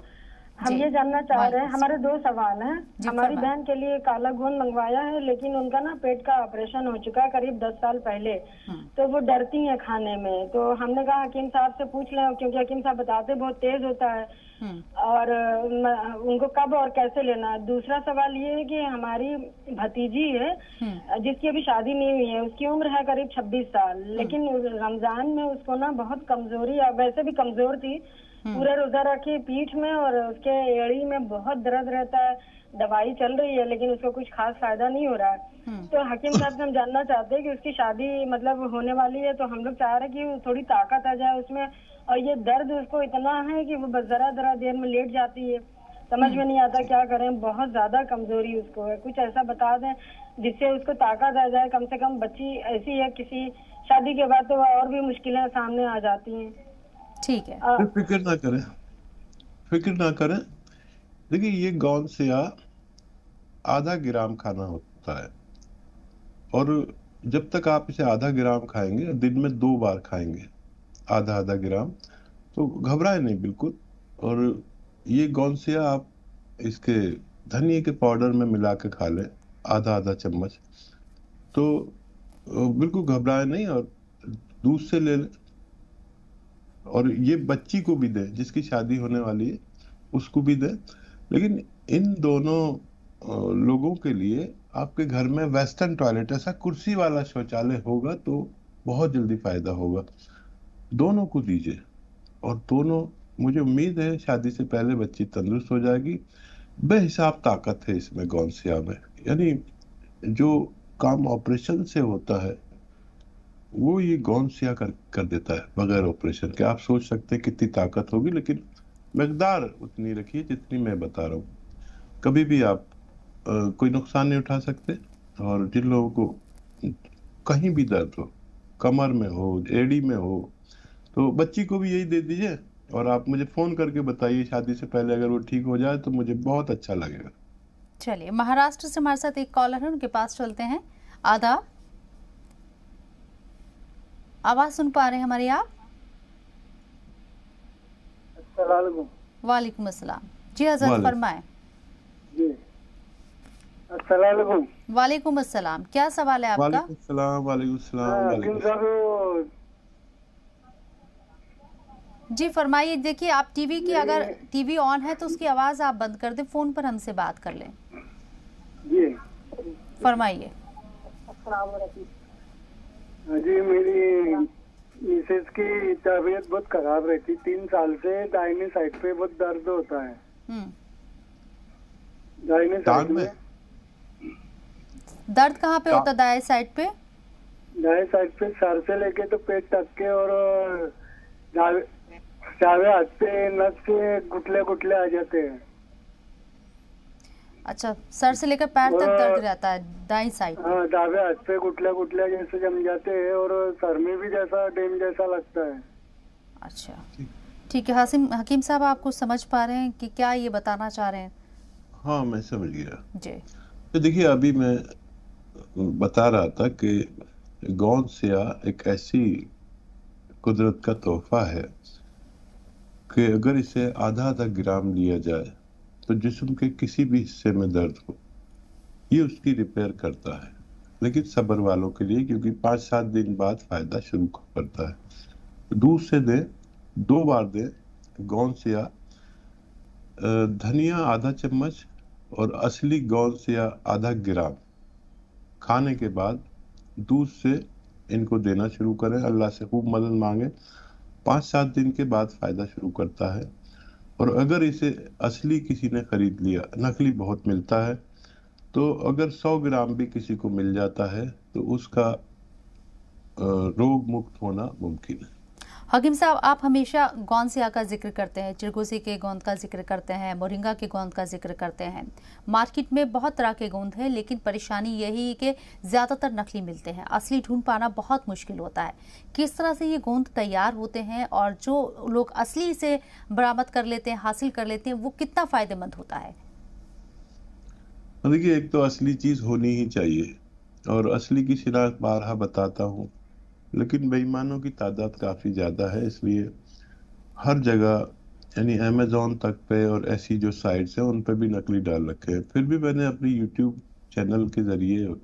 हम ये जानना चाह रहे हैं, हमारे 2 सवाल हैं। हमारी बहन के लिए काला गोंद मंगवाया है, लेकिन उनका ना पेट का ऑपरेशन हो चुका है करीब 10 साल पहले, तो वो डरती हैं खाने में। तो हमने कहा हकीम साहब से पूछ लें, क्योंकि हकीम साहब बताते बहुत तेज होता है और उनको कब और कैसे लेना है। दूसरा सवाल ये है कि हमारी भतीजी है जिसकी अभी शादी नहीं हुई है, उसकी उम्र है करीब 26 साल, लेकिन रमजान में उसको ना बहुत कमजोरी, वैसे भी कमजोर थी, पूरा रोजा रखी पीठ में और उसके एड़ी में बहुत दर्द रहता है, दवाई चल रही है लेकिन उसको कुछ खास फायदा नहीं हो रहा है। तो हकीम साहब से हम जानना चाहते हैं कि उसकी शादी मतलब होने वाली है, तो हम लोग चाह रहे हैं कि थोड़ी ताकत आ जाए उसमें, और ये दर्द उसको इतना है कि वो बस जरा देर में लेट जाती है, समझ में नहीं आता क्या करें, बहुत ज्यादा कमजोरी उसको है। कुछ ऐसा बता दें जिससे उसको ताकत आ जाए। कम से कम बच्ची ऐसी है, किसी शादी के बाद तो और भी मुश्किलें सामने आ जाती हैं। ठीक है, फिक्र ना करें। देखिए, ये गोंद सिया आधा ग्राम खाना होता है और जब तक आप इसे आधा ग्राम खाएंगे, दिन में 2 बार खाएंगे आधा ग्राम, तो घबराए नहीं बिल्कुल। और ये गोंद सिया आप इसके धनिया के पाउडर में मिला के खा लें, आधा चम्मच, तो बिल्कुल घबराए नहीं। और दूध से ले लें, और ये बच्ची को भी दें, जिसकी शादी होने वाली है उसको भी दें। लेकिन इन दोनों लोगों के लिए आपके घर में वेस्टर्न टॉयलेट, ऐसा कुर्सी वाला शौचालय होगा तो बहुत जल्दी फायदा होगा। दोनों को दीजिए, और दोनों, मुझे उम्मीद है शादी से पहले बच्ची तंदुरुस्त हो जाएगी। बेहिसाब ताकत है इसमें गोंद सिया में, यानी जो काम ऑपरेशन से होता है वो ये गोंद सिया कर देता है बगैर ऑपरेशन के। आप सोच सकते हैं कितनी ताकत होगी, लेकिन मकदार उतनी रखिए जितनी मैं बता रहा हूँ। कभी भी आप कोई नुकसान नहीं उठा सकते। और जिन लोगों को कहीं भी दर्द हो, कमर में हो, एड़ी में हो, तो बच्ची को भी यही दे दीजिए और आप मुझे फोन करके बताइए शादी से पहले, अगर वो ठीक हो जाए तो मुझे बहुत अच्छा लगेगा। चलिए, महाराष्ट्र से हमारे साथ एक कॉलर है, उनके पास चलते हैं। आदाब, आवाज सुन पा रहे हैं हमारी आप? वालेकुम अस्सलाम जी, हज़रत फरमाएं। जी अस्सलाम वालेकुम अस्सलाम, क्या सवाल है आपका? वालेकुम सलाम। जी फरमाइए। देखिए आप टीवी की, अगर टीवी ऑन है तो उसकी आवाज आप बंद कर दें, फोन पर हमसे बात कर लें। जी फरमाइए। जी मेरी मिसेज की तबीयत बहुत खराब रहती, 3 साल से दाहिने साइड पे बहुत दर्द होता है। दाहिने साइड में दर्द कहाँ पे होता है? दाएं साइड पे? दाएं साइड पे सर से लेके तो पेट तक के, और दावे हाथ पे नस के गुटले गुटले आ जाते हैं। अच्छा, सर से लेकर पैर तक दर्द रहता है दाईं साइड? हाँ, दावे हाथ पे गुटले गुटले जैसे जम जाते हैं, और सर में भी जैसा डेम जैसा लगता है। अच्छा ठीक है। हकीम साहब आप कुछ समझ पा रहे हैं कि क्या ये बताना चाह रहे हैं? हाँ मैं समझ गया जी। तो देखिए अभी मैं बता रहा था कि गोंद सिया एक ऐसी कुदरत का तोहफा है कि अगर इसे आधा ग्राम लिया जाए तो जिस्म के किसी भी हिस्से में दर्द हो ये उसकी रिपेयर करता है, लेकिन सब्र वालों के लिए, क्योंकि 5-7 दिन बाद फायदा शुरू करता है। दूध से दे, 2 बार दे गोंद सिया, धनिया आधा चम्मच और असली गोंद सिया आधा ग्राम खाने के बाद दूध से इनको देना शुरू करें। अल्लाह से खूब मदद मांगे, 5-7 दिन के बाद फायदा शुरू करता है। और अगर इसे असली किसी ने खरीद लिया, नकली बहुत मिलता है, तो अगर 100 ग्राम भी किसी को मिल जाता है तो उसका रोग मुक्त होना मुमकिन है। हकीम साहब आप हमेशा गोंद सिया का जिक्र करते हैं, चिरगोजी के गोंद का जिक्र करते हैं, मोरिंगा के गोंद का जिक्र करते हैं। मार्केट में बहुत तरह के गोंद हैं, लेकिन परेशानी यही है कि ज़्यादातर नकली मिलते हैं, असली ढूंढ पाना बहुत मुश्किल होता है। किस तरह से ये गोंद तैयार होते हैं और जो लोग असली से बरामद कर लेते हैं, हासिल कर लेते हैं, वो कितना फ़ायदेमंद होता है? देखिए एक तो असली चीज़ होनी ही चाहिए, और असली की शिनाख्त बारहा बताता हूँ, लेकिन बेईमानों की तादाद काफ़ी ज़्यादा है, इसलिए हर जगह यानी अमेज़ॉन तक पे और ऐसी जो साइट्स हैं उन पे भी नकली डाल रखे हैं। फिर भी मैंने अपनी यूट्यूब चैनल के ज़रिए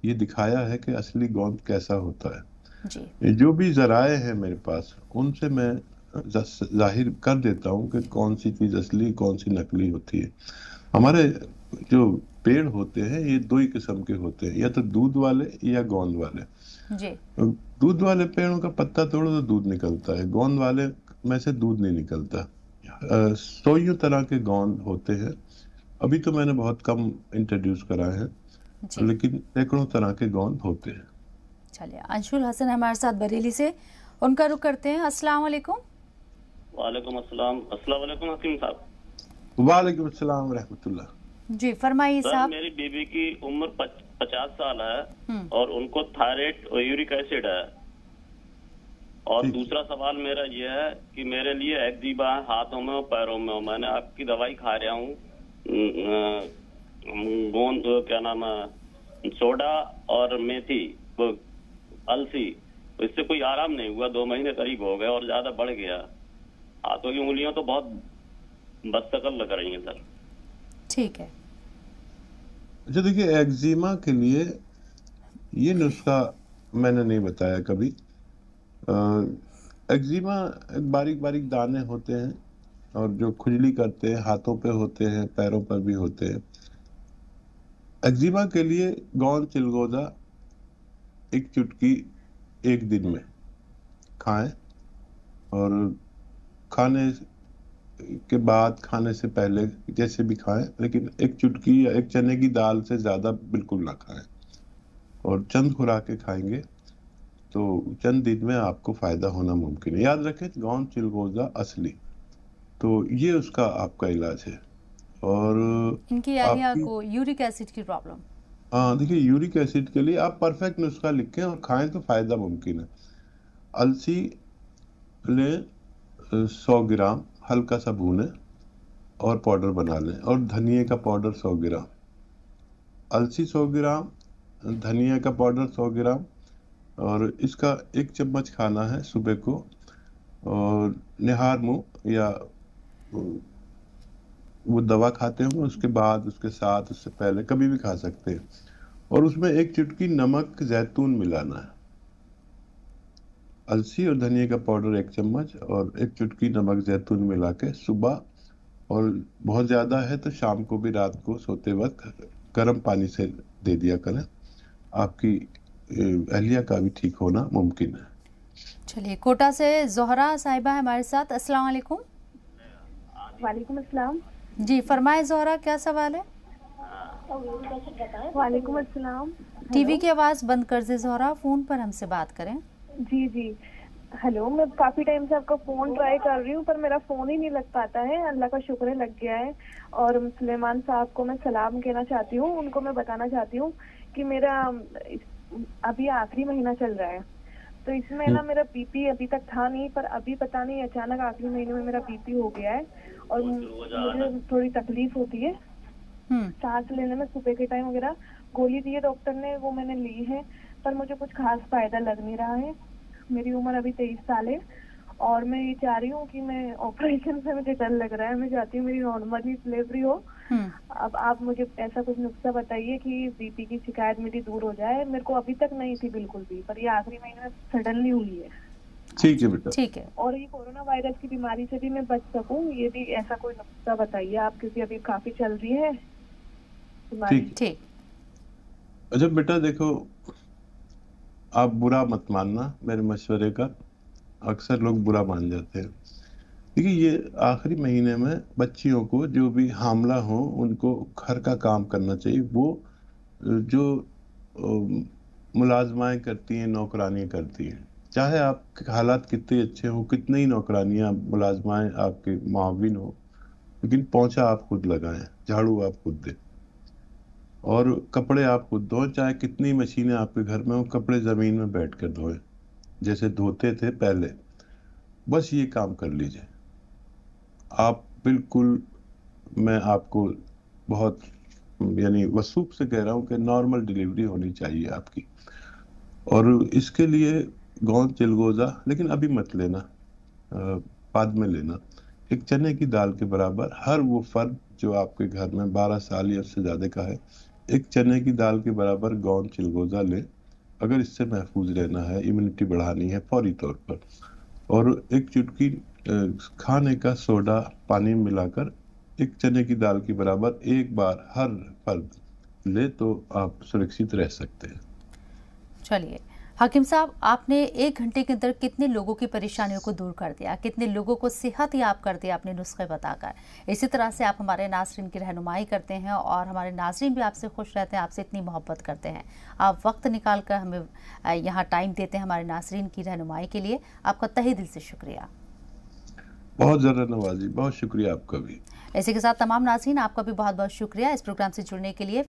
ये दिखाया है कि असली गोंद कैसा होता है जी। जो भी ज़राए हैं मेरे पास उनसे मैं जाहिर कर देता हूँ कि कौन सी चीज़ असली कौन सी नकली होती है। हमारे जो पेड़ होते हैं ये 2 ही किस्म के होते हैं, या तो दूध वाले या गोंद वाले जी। दूध वाले पेड़ों का पत्ता तोड़ो तो दूध निकलता है, गोंद वाले में से दूध नहीं निकलता। 100 तरह के गोंद होते हैं, अभी तो मैंने बहुत कम इंट्रोड्यूस कराए हैं, लेकिन सैकड़ों तरह के गोंद होते हैं। चलिए अंशुल हसन हमारे साथ बरेली से, उनका रुख करते हैं। अस्सलाम वालेकुम। वालेकुम अस्सलाम। अस्सलाम वालेकुम हकीम साहब। वालेकुम अस्सलाम रहमतुल्लाह। जी फरमाइए साहब। मेरी बीबी की उम्र 50 साल है और उनको थायराइड और यूरिक एसिड है। और दूसरा सवाल मेरा ये है कि मेरे लिए एक्जिमा है हाथों में और पैरों में। मैंने आपकी दवाई खा रहा हूँ, गोंद क्या नाम है, सोडा और मेथी अलसी, इससे कोई आराम नहीं हुआ। 2 महीने करीब हो गए और ज्यादा बढ़ गया। हाथों की उंगलियां तो बहुत बदशक्ल लग रही हैं सर। ठीक है। अच्छा देखिए एक्जिमा के लिए ये नुस्खा मैंने नहीं बताया कभी। एक्जिमा बारीक बारीक दाने होते हैं और जो खुजली करते हैं, हाथों पे होते हैं, पैरों पर भी होते हैं। एक्जिमा के लिए गोंद चिलगोजा 1 चुटकी 1 दिन में खाएं, और खाने के बाद, खाने से पहले जैसे भी खाएं, लेकिन 1 चुटकी या 1 चने की दाल से ज्यादा बिल्कुल ना खाएं। और चंद खुराकें खाएंगे तो चंद दिन में आपको फायदा होना मुमकिन है। याद रखें गोंद चिलगोजा असली, तो ये उसका आपका इलाज है। और इनकी आलिया को यूरिक एसिड की प्रॉब्लम, हाँ देखिए यूरिक एसिड के लिए आप परफेक्ट नुस्खा लिखें और खाएं तो फायदा मुमकिन है। अलसी ले 100 ग्राम, हल्का सा भूने और पाउडर बना लें, और धनिए का पाउडर 100 ग्राम, अलसी 100 ग्राम, धनिया का पाउडर 100 ग्राम, और इसका 1 चम्मच खाना है सुबह को। और निहार मुंह या वो दवा खाते हो उसके बाद, उसके साथ, उससे पहले कभी भी खा सकते हैं। और उसमें 1 चुटकी नमक जैतून मिलाना है। अलसी और धनिया का पाउडर 1 चम्मच और 1 चुटकी नमक जैतून मिला के सुबह, और बहुत ज़्यादा है तो शाम को भी, रात को सोते वक्त गर्म पानी से दे दिया करें। आपकी एहलिया का भी ठीक होना मुमकिन है। चलिए, कोटा से जोहरा साहिबा है हमारे साथ। अस्सलाम वालेकुम। वालेकुम अस्सलाम। जी फरमाए जोहरा, क्या सवाल है? वालेकुम अस्सलाम। टीवी की आवाज़ बंद कर दे जोहरा, फ़ोन पर हमसे बात करें। जी जी, हेलो। मैं काफी टाइम से आपका फोन ट्राई कर रही हूँ पर मेरा फोन ही नहीं लग पाता है। अल्लाह का शुक्र है लग गया है। और सुलेमान साहब को मैं सलाम कहना चाहती हूँ। उनको मैं बताना चाहती हूँ कि मेरा अभी आखिरी महीना चल रहा है, तो इसमें ना मेरा बीपी अभी तक था नहीं, पर अभी पता नहीं अचानक आखिरी महीने में मेरा बीपी हो गया है और मुझे थोड़ी तकलीफ होती है सांस लेने में। सुबह के टाइम वगैरह गोली दी है डॉक्टर ने, वो मैंने ली है, पर मुझे कुछ खास फायदा लग नहीं रहा है। मेरी उम्र अभी 23 साल है और मैं ये चाह रही हूँ कि मैं ऑपरेशन से मुझे डर लग रहा है। मैं चाहती हूँ मेरी नॉर्मली डिलीवरी हो। अब आप मुझे ऐसा कुछ नुस्खा बताइए कि बीपी की शिकायत मेरी दूर हो जाए। मेरे को अभी तक नहीं थी बिल्कुल भी, पर ये आखिरी महीने में सडनली हुई है। ठीक है बेटा, ठीक है। और ये कोरोना वायरस की बीमारी से भी मैं बच सकूं, ये भी ऐसा कोई नुस्खा बताइए आप, क्योंकि अभी काफी चल रही है बीमारी। ठीक। अच्छा बेटा देखो, आप बुरा मत मानना मेरे मशवरे का, अक्सर लोग बुरा मान जाते हैं। देखिए, ये आखिरी महीने में बच्चियों को, जो भी हामला हो, उनको घर का काम करना चाहिए। वो जो मुलाजमाएं करती हैं, नौकरानियां करती हैं, चाहे आपके हालात कितने अच्छे हों, कितनी ही नौकरानियां मुलाजमाएं आपके मुआविन हो, लेकिन पोंछा आप खुद लगाएं, झाड़ू आप खुद दें और कपड़े आप खुद धोएं। चाहे कितनी मशीनें आपके घर में हो, कपड़े जमीन में बैठकर धोएं जैसे धोते थे पहले। बस ये काम कर लीजिए आप। बिल्कुल मैं आपको बहुत यानी वसूख से कह रहा हूँ कि नॉर्मल डिलीवरी होनी चाहिए आपकी। और इसके लिए गोंद चिलगोजा, लेकिन अभी मत लेना, बाद में लेना। 1 चने की दाल के बराबर हर वो फर्द जो आपके घर में 12 साल या उससे ज्यादा का है, 1 चने की दाल के बराबर गोंद चिलगोजा ले, अगर इससे महफूज रहना है, इम्यूनिटी बढ़ानी है फौरी तौर पर। और 1 चुटकी खाने का सोडा पानी में मिलाकर 1 चने की दाल के बराबर एक बार हर फर्द ले, तो आप सुरक्षित रह सकते हैं। चलिए हकीम साहब, आपने 1 घंटे के अंदर कितने लोगों की परेशानियों को दूर कर दिया, कितने लोगों को सेहत याब कर दिया अपने नुस्खे बताकर। इसी तरह से आप हमारे नाज़रीन की रहनुमाई करते हैं और हमारे नाज़रीन भी आपसे खुश रहते हैं, आपसे इतनी मोहब्बत करते हैं। आप वक्त निकाल कर हमें यहाँ टाइम देते हैं हमारे नाज़रीन की रहनुमाई के लिए। आपका तहे दिल से शुक्रिया। बहुत ज़्यादा नवाजी, बहुत शुक्रिया आपका भी। इसी के साथ तमाम नाज़रीन, आपका भी बहुत बहुत शुक्रिया इस प्रोग्राम से जुड़ने के लिए।